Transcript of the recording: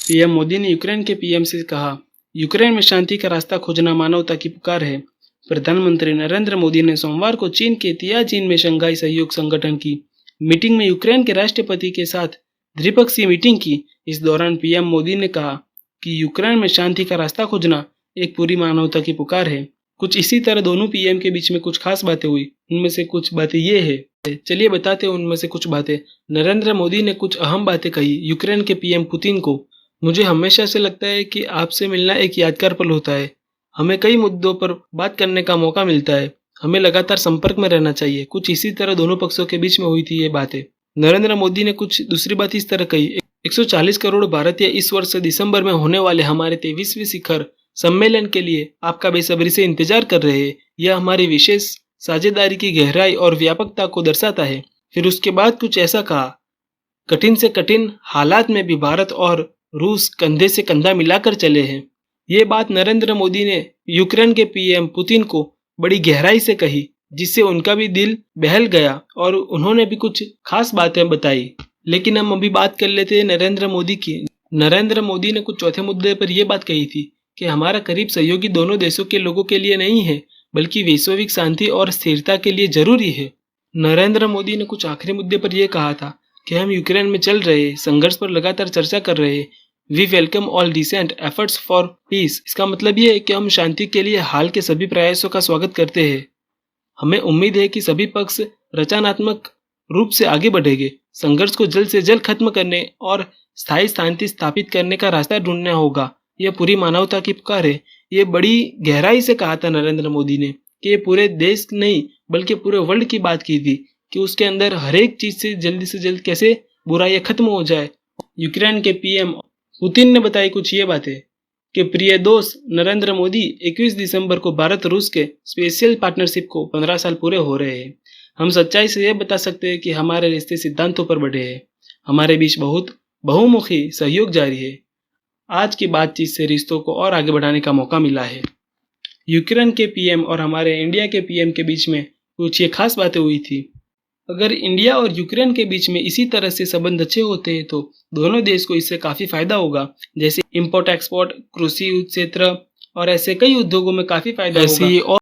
PM Modi ने Ukraine के PM से कहा, यूक्रेन में शांति का रास्ता खोजना मानवता की पुकार है। प्रधानमंत्री नरेंद्र मोदी ने सोमवार को चीन के तियाजिन में शंघाई सहयोग संगठन की मीटिंग में यूक्रेन के राष्ट्रपति के साथ द्विपक्षीय मीटिंग की। इस दौरान पीएम मोदी ने कहा कि यूक्रेन में शांति का रास्ता खोजना एक पूरी मानवता की पुकार है। कुछ इसी तरह दोनों पीएम के बीच में कुछ खास बातें हुई। उनमें से कुछ बातें ये है, चलिए बताते हैं उनमें से कुछ बातें। नरेंद्र मोदी ने कुछ अहम बातें कही यूक्रेन के पीएम पुतिन को। मुझे हमेशा से लगता है कि आपसे मिलना एक यादगार पल होता है। हमें कई मुद्दों पर बात करने का मौका मिलता है। हमें लगातार संपर्क में रहना चाहिए। कुछ इसी तरह दोनों पक्षों के बीच में हुई थी ये बातें। नरेंद्र मोदी ने कुछ दूसरी बात इस तरह कही, 140 करोड़ भारतीय इस वर्ष दिसंबर में होने वाले हमारे 23वें शिखर सम्मेलन के लिए आपका बेसब्री से इंतजार कर रहे हैं। यह हमारी विशेष साझेदारी की गहराई और व्यापकता को दर्शाता है। फिर उसके बाद कुछ ऐसा कहा, कठिन से कठिन हालात में भी भारत और रूस कंधे से कंधा मिलाकर चले हैं। ये बात नरेंद्र मोदी ने यूक्रेन के पीएम पुतिन को बड़ी गहराई से कही, जिससे उनका भी दिल बहल गया और उन्होंने भी कुछ खास बातें बताई। लेकिन हम अभी बात कर लेते हैं नरेंद्र मोदी की। नरेंद्र मोदी ने कुछ चौथे मुद्दे पर यह बात कही थी कि हमारा करीब सहयोगी दोनों देशों के लोगों के लिए नहीं है, बल्कि वैश्विक शांति और स्थिरता के लिए जरूरी है। नरेंद्र मोदी ने कुछ आखिरी मुद्दे पर यह कहा था कि हम यूक्रेन में चल रहे संघर्ष पर लगातार चर्चा कर रहे हैं। We welcome all decent efforts for peace. इसका मतलब ये है कि हम शांति के लिए हाल के सभी प्रयासों का स्वागत करते हैं। हमें उम्मीद है कि सभी पक्ष रचनात्मक रूप से आगे बढ़ेंगे। संघर्ष को जल्द से जल्द खत्म करने और स्थायी शांति स्थापित करने का रास्ता ढूंढना होगा। यह पूरी मानवता की पुकार है। ये बड़ी गहराई से कहा था नरेंद्र मोदी ने कि ये पूरे देश नहीं बल्कि पूरे वर्ल्ड की बात की थी कि उसके अंदर हर एक चीज से जल्द कैसे बुराइयां खत्म हो जाए। यूक्रेन के पीएम पुतिन ने बताई कुछ ये बातें कि प्रिय दोस्त नरेंद्र मोदी, 21 दिसंबर को भारत रूस के स्पेशल पार्टनरशिप को 15 साल पूरे हो रहे हैं। हम सच्चाई से यह बता सकते हैं कि हमारे रिश्ते सिद्धांतों पर बढ़े हैं। हमारे बीच बहुत बहुमुखी सहयोग जारी है। आज की बातचीत से रिश्तों को और आगे बढ़ाने का मौका मिला है। यूक्रेन के पीएम और हमारे इंडिया के पीएम के बीच में कुछ ये खास बातें हुई थी। अगर इंडिया और यूक्रेन के बीच में इसी तरह से संबंध अच्छे होते हैं तो दोनों देश को इससे काफ़ी फायदा होगा, जैसे इंपोर्ट एक्सपोर्ट, कृषि क्षेत्र और ऐसे कई उद्योगों में काफ़ी फायदा होगा।